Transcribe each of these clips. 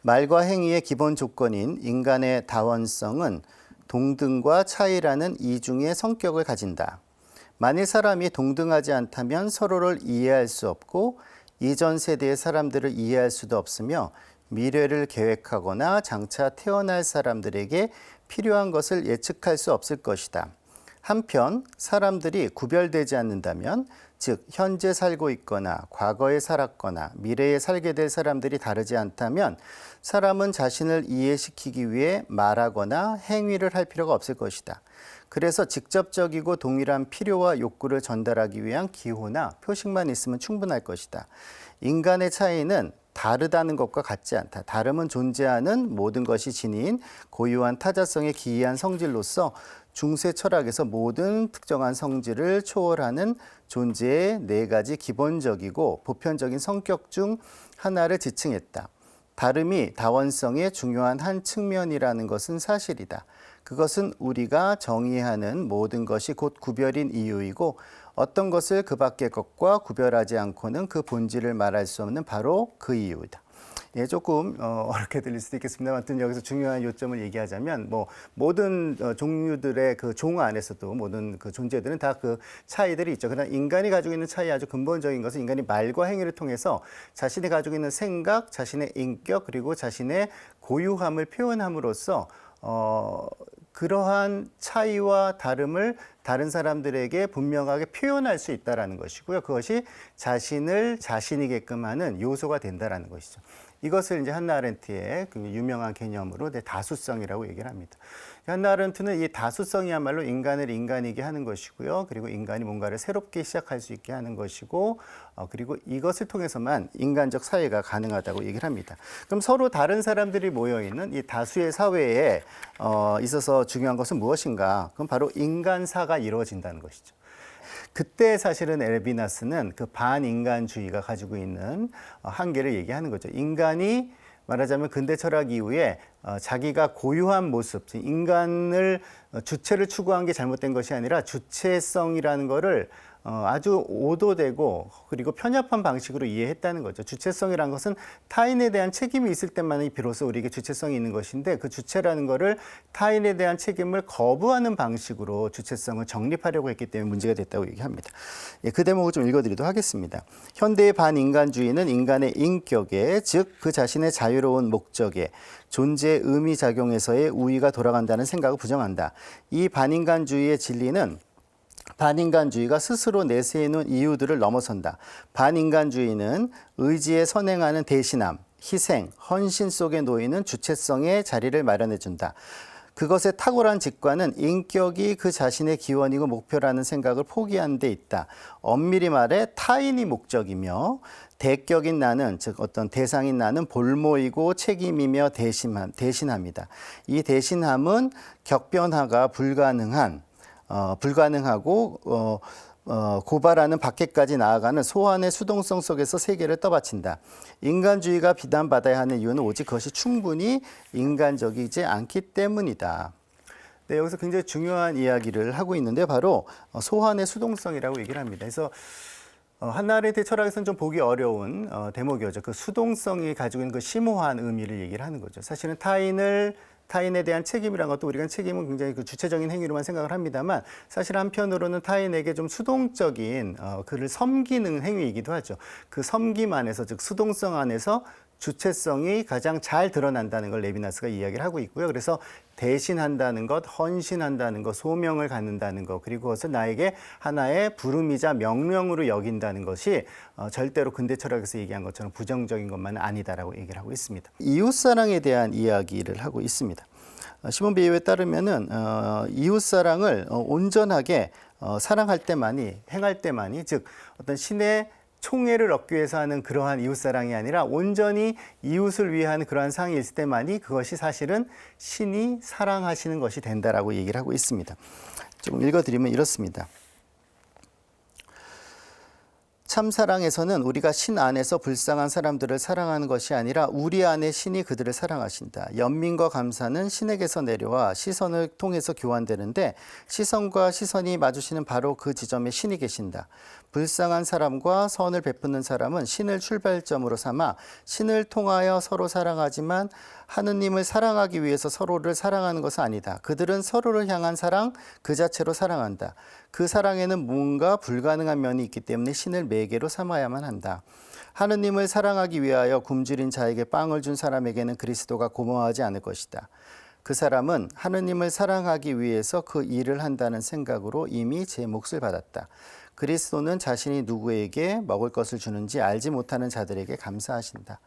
말과 행위의 기본 조건인 인간의 다원성은 동등과 차이라는 이중의 성격을 가진다. 만일 사람이 동등하지 않다면 서로를 이해할 수 없고 이전 세대의 사람들을 이해할 수도 없으며 미래를 계획하거나 장차 태어날 사람들에게 필요한 것을 예측할 수 없을 것이다. 한편 사람들이 구별되지 않는다면, 즉 현재 살고 있거나 과거에 살았거나 미래에 살게 될 사람들이 다르지 않다면 사람은 자신을 이해시키기 위해 말하거나 행위를 할 필요가 없을 것이다. 그래서 직접적이고 동일한 필요와 욕구를 전달하기 위한 기호나 표식만 있으면 충분할 것이다. 인간의 차이는 다르다는 것과 같지 않다. 다름은 존재하는 모든 것이 지닌 고유한 타자성의 기이한 성질로서 중세 철학에서 모든 특정한 성질을 초월하는 존재의 네 가지 기본적이고 보편적인 성격 중 하나를 지칭했다. 다름이 다원성의 중요한 한 측면이라는 것은 사실이다. 그것은 우리가 정의하는 모든 것이 곧 구별인 이유이고 어떤 것을 그 밖의 것과 구별하지 않고는 그 본질을 말할 수 없는 바로 그 이유이다. 예, 조금 어렵게 들릴 수도 있겠습니다만, 아무튼 여기서 중요한 요점을 얘기하자면, 모든 종류들의 그 종 안에서도 모든 그 존재들은 다 그 차이들이 있죠. 그러나 인간이 가지고 있는 차이 아주 근본적인 것은 인간이 말과 행위를 통해서 자신이 가지고 있는 생각, 자신의 인격, 그리고 자신의 고유함을 표현함으로써 그러한 차이와 다름을 다른 사람들에게 분명하게 표현할 수 있다는 것이고요. 그것이 자신을 자신이게끔 하는 요소가 된다는 것이죠. 이것을 이제 한나 아렌트의 그 유명한 개념으로 다수성이라고 얘기를 합니다. 한나 아렌트는 이 다수성이야말로 인간을 인간이게 하는 것이고요. 그리고 인간이 뭔가를 새롭게 시작할 수 있게 하는 것이고, 그리고 이것을 통해서만 인간적 사회가 가능하다고 얘기를 합니다. 그럼 서로 다른 사람들이 모여있는 이 다수의 사회에 있어서 중요한 것은 무엇인가? 그럼 바로 인간사가 이루어진다는 것이죠. 그때 사실은 레비나스는 그 반인간주의가 가지고 있는 한계를 얘기하는 거죠. 인간이 말하자면 근대 철학 이후에 자기가 고유한 모습, 인간을 주체를 추구한 게 잘못된 것이 아니라 주체성이라는 거를 아주 오도되고 그리고 편협한 방식으로 이해했다는 거죠. 주체성이라는 것은 타인에 대한 책임이 있을 때만이 비로소 우리에게 주체성이 있는 것인데, 그 주체라는 거를 타인에 대한 책임을 거부하는 방식으로 주체성을 정립하려고 했기 때문에 문제가 됐다고 얘기합니다. 예, 그 대목을 좀 읽어드리도록 하겠습니다. 현대의 반인간주의는 인간의 인격에, 즉 그 자신의 자유로운 목적에, 존재의 의미작용에서의 우위가 돌아간다는 생각을 부정한다. 이 반인간주의의 진리는 반인간주의가 스스로 내세우는 이유들을 넘어선다. 반인간주의는 의지에 선행하는 대신함, 희생, 헌신 속에 놓이는 주체성의 자리를 마련해준다. 그것의 탁월한 직관은 인격이 그 자신의 기원이고 목표라는 생각을 포기하는 데 있다. 엄밀히 말해 타인이 목적이며 대격인 나는, 즉 어떤 대상인 나는 볼모이고 책임이며 대신함이다. 이 대신함은 격변화가 불가능하고 고발하는 밖에까지 나아가는 소환의 수동성 속에서 세계를 떠받친다. 인간주의가 비난받아야 하는 이유는 오직 그것이 충분히 인간적이지 않기 때문이다. 네, 여기서 굉장히 중요한 이야기를 하고 있는데 바로 소환의 수동성이라고 얘기를 합니다. 그래서 한나 아렌트의 철학에서는 좀 보기 어려운 대목이었죠. 그 수동성이 가지고 있는 그 심오한 의미를 얘기를 하는 거죠. 사실은 타인에 대한 책임이라는 것도 우리가 책임은 굉장히 그 주체적인 행위로만 생각을 합니다만, 사실 한편으로는 타인에게 좀 수동적인 그를 섬기는 행위이기도 하죠. 그 섬김 안에서, 즉 수동성 안에서 주체성이 가장 잘 드러난다는 걸 레비나스가 이야기를 하고 있고요. 그래서 대신한다는 것, 헌신한다는 것, 소명을 갖는다는 것, 그리고 그것을 나에게 하나의 부름이자 명령으로 여긴다는 것이 절대로 근대 철학에서 얘기한 것처럼 부정적인 것만은 아니다라고 얘기를 하고 있습니다. 이웃사랑에 대한 이야기를 하고 있습니다. 시몬 베이오에 따르면은 이웃사랑을 온전하게 사랑할 때만이, 행할 때만이, 즉 어떤 신의 총애를 얻기 위해서 하는 그러한 이웃사랑이 아니라 온전히 이웃을 위한 그러한 사랑이 있을 때만이 그것이 사실은 신이 사랑하시는 것이 된다라고 얘기를 하고 있습니다. 좀 읽어드리면 이렇습니다. 참 사랑에서는 우리가 신 안에서 불쌍한 사람들을 사랑하는 것이 아니라 우리 안에 신이 그들을 사랑하신다. 연민과 감사는 신에게서 내려와 시선을 통해서 교환되는데 시선과 시선이 마주치는 바로 그 지점에 신이 계신다. 불쌍한 사람과 선을 베푸는 사람은 신을 출발점으로 삼아 신을 통하여 서로 사랑하지만 하느님을 사랑하기 위해서 서로를 사랑하는 것은 아니다. 그들은 서로를 향한 사랑 그 자체로 사랑한다. 그 사랑에는 뭔가 불가능한 면이 있기 때문에 신을 매개로 삼아야만 한다. 하느님을 사랑하기 위하여 굶주린 자에게 빵을 준 사람에게는 그리스도가 고마워하지 않을 것이다. 그 사람은 하느님을 사랑하기 위해서 그 일을 한다는 생각으로 이미 제 몫을 받았다. 그리스도는 자신이 누구에게 먹을 것을 주는지 알지 못하는 자들에게 감사하신다.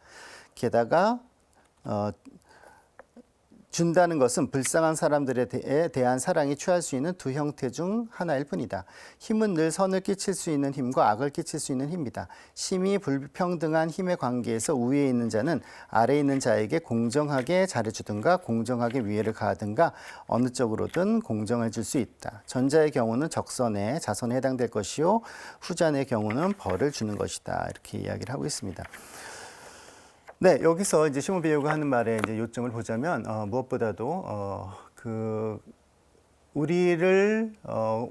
게다가 준다는 것은 불쌍한 사람들에 대한 사랑이 취할 수 있는 두 형태 중 하나일 뿐이다. 힘은 늘 선을 끼칠 수 있는 힘과 악을 끼칠 수 있는 힘이다. 심히 불평등한 힘의 관계에서 우위에 있는 자는 아래에 있는 자에게 공정하게 잘해주든가 공정하게 위해를 가하든가 어느 쪽으로든 공정해 줄 수 있다. 전자의 경우는 적선에 자선에 해당될 것이요 후자의 경우는 벌을 주는 것이다. 이렇게 이야기를 하고 있습니다. 네, 여기서 이제 시몬 베요가 하는 말의 이제 요점을 보자면 무엇보다도 우리를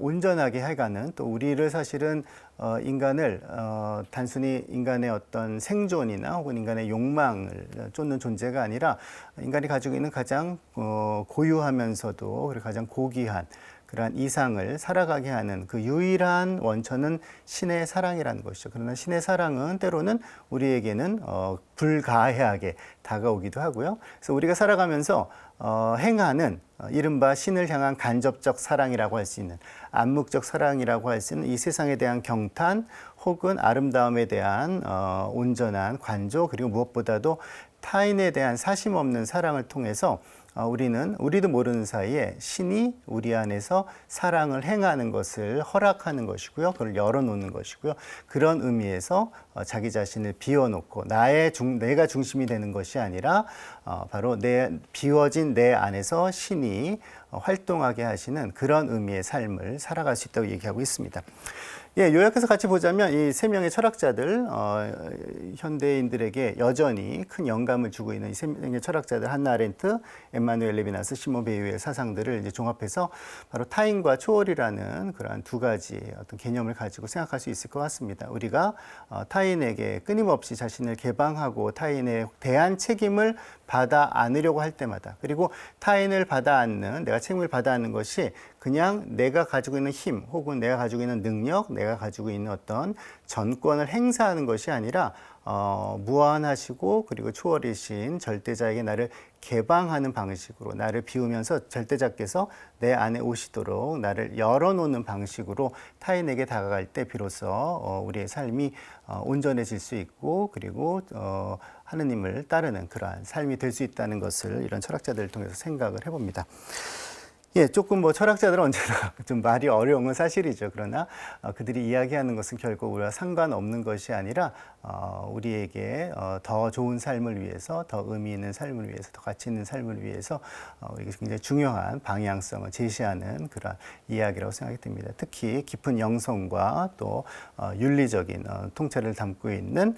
온전하게 해가는 또 우리를 사실은 인간을 단순히 인간의 어떤 생존이나 혹은 인간의 욕망을 쫓는 존재가 아니라 인간이 가지고 있는 가장 고유하면서도 그리고 가장 고귀한 그러한 이상을 살아가게 하는 그 유일한 원천은 신의 사랑이라는 것이죠. 그러나 신의 사랑은 때로는 우리에게는 불가해하게 다가오기도 하고요. 그래서 우리가 살아가면서 행하는 이른바 신을 향한 간접적 사랑이라고 할 수 있는 암묵적 사랑이라고 할 수 있는 이 세상에 대한 경탄 혹은 아름다움에 대한 온전한 관조 그리고 무엇보다도 타인에 대한 사심 없는 사랑을 통해서 우리도 모르는 사이에 신이 우리 안에서 사랑을 행하는 것을 허락하는 것이고요. 그걸 열어놓는 것이고요. 그런 의미에서 자기 자신을 비워놓고 내가 중심이 되는 것이 아니라 바로 비워진 내 안에서 신이 활동하게 하시는 그런 의미의 삶을 살아갈 수 있다고 얘기하고 있습니다. 예, 요약해서 같이 보자면 이 세 명의 철학자들, 현대인들에게 여전히 큰 영감을 주고 있는 이 세 명의 철학자들, 한나 아렌트, 엠마누엘 레비나스, 시몬 베이유의 사상들을 이제 종합해서 바로 타인과 초월이라는 그러한 두 가지 어떤 개념을 가지고 생각할 수 있을 것 같습니다. 우리가 타인에게 끊임없이 자신을 개방하고 타인에 대한 책임을 받아 안으려고 할 때마다 그리고 타인을 받아 안는 내가 책임을 받아 안는 것이 그냥 내가 가지고 있는 힘 혹은 내가 가지고 있는 능력, 내가 가지고 있는 어떤 전권을 행사하는 것이 아니라 무한하시고 그리고 초월이신 절대자에게 나를 개방하는 방식으로 나를 비우면서 절대자께서 내 안에 오시도록 나를 열어놓는 방식으로 타인에게 다가갈 때 비로소 우리의 삶이 온전해질 수 있고 그리고 하느님을 따르는 그러한 삶이 될 수 있다는 것을 이런 철학자들을 통해서 생각을 해봅니다. 예, 조금 철학자들은 언제나 좀 말이 어려운 건 사실이죠. 그러나 그들이 이야기하는 것은 결국 우리와 상관없는 것이 아니라 우리에게 더 좋은 삶을 위해서, 더 의미 있는 삶을 위해서, 더 가치 있는 삶을 위해서 이게 굉장히 중요한 방향성을 제시하는 그런 이야기라고 생각이 듭니다. 특히 깊은 영성과 또 윤리적인 통찰을 담고 있는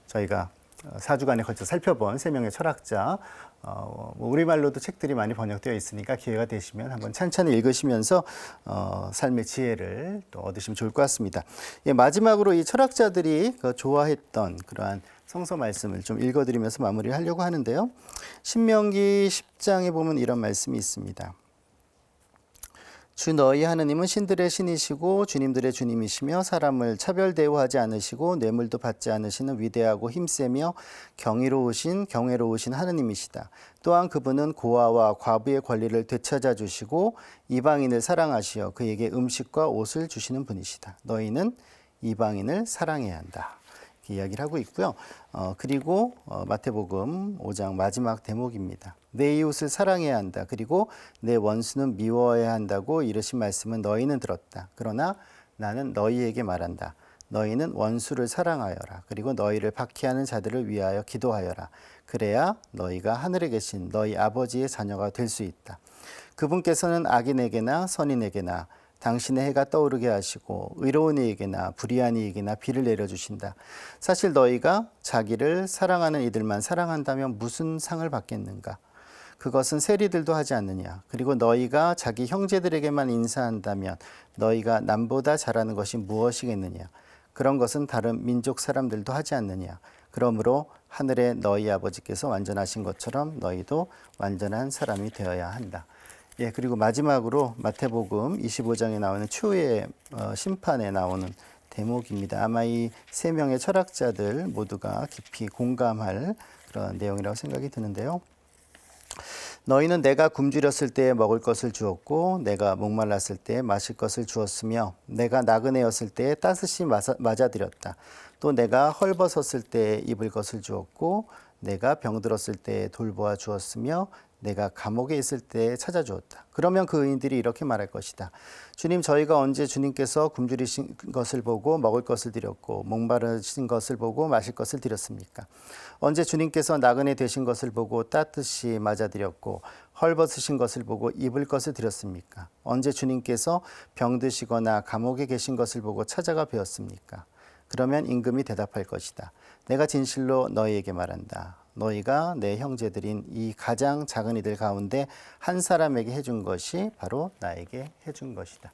저희가 4주간에 걸쳐 살펴본 세 명의 철학자, 우리말로도 책들이 많이 번역되어 있으니까 기회가 되시면 한번 찬찬히 읽으시면서 삶의 지혜를 또 얻으시면 좋을 것 같습니다. 예, 마지막으로 이 철학자들이 좋아했던 그러한 성서 말씀을 좀 읽어드리면서 마무리하려고 하는데요. 신명기 10장에 보면 이런 말씀이 있습니다. 주 너희 하느님은 신들의 신이시고 주님들의 주님이시며 사람을 차별 대우하지 않으시고 뇌물도 받지 않으시는 위대하고 힘세며 경외로우신 하느님이시다. 또한 그분은 고아와 과부의 권리를 되찾아 주시고 이방인을 사랑하시어 그에게 음식과 옷을 주시는 분이시다. 너희는 이방인을 사랑해야 한다. 이야기를 하고 있고요. 그리고 마태복음 5장 마지막 대목입니다. 내 이웃을 사랑해야 한다. 그리고 내 원수는 미워해야 한다고 이르신 말씀은 너희는 들었다. 그러나 나는 너희에게 말한다. 너희는 원수를 사랑하여라. 그리고 너희를 박해하는 자들을 위하여 기도하여라. 그래야 너희가 하늘에 계신 너희 아버지의 자녀가 될 수 있다. 그분께서는 악인에게나 선인에게나 당신의 해가 떠오르게 하시고 의로운 이에게나 불의한 이에게나 비를 내려주신다. 사실 너희가 자기를 사랑하는 이들만 사랑한다면 무슨 상을 받겠는가? 그것은 세리들도 하지 않느냐. 그리고 너희가 자기 형제들에게만 인사한다면 너희가 남보다 잘하는 것이 무엇이겠느냐. 그런 것은 다른 민족 사람들도 하지 않느냐. 그러므로 하늘의 너희 아버지께서 완전하신 것처럼 너희도 완전한 사람이 되어야 한다. 예, 그리고 마지막으로 마태복음 25장에 나오는 추후의 심판에 나오는 대목입니다. 아마 이 세 명의 철학자들 모두가 깊이 공감할 그런 내용이라고 생각이 드는데요. 너희는 내가 굶주렸을 때 먹을 것을 주었고 내가 목말랐을 때 마실 것을 주었으며 내가 나그네였을 때 따뜻이 맞아들였다. 또 내가 헐벗었을 때 입을 것을 주었고 내가 병들었을 때 돌보아 주었으며 내가 감옥에 있을 때 찾아주었다. 그러면 그 의인들이 이렇게 말할 것이다. 주님, 저희가 언제 주님께서 굶주리신 것을 보고 먹을 것을 드렸고 목마르신 것을 보고 마실 것을 드렸습니까? 언제 주님께서 나그네 되신 것을 보고 따뜻이 맞아드렸고 헐벗으신 것을 보고 입을 것을 드렸습니까? 언제 주님께서 병드시거나 감옥에 계신 것을 보고 찾아가 뵈었습니까? 그러면 임금이 대답할 것이다. 내가 진실로 너희에게 말한다. 너희가 내 형제들인 이 가장 작은 이들 가운데 한 사람에게 해준 것이 바로 나에게 해준 것이다.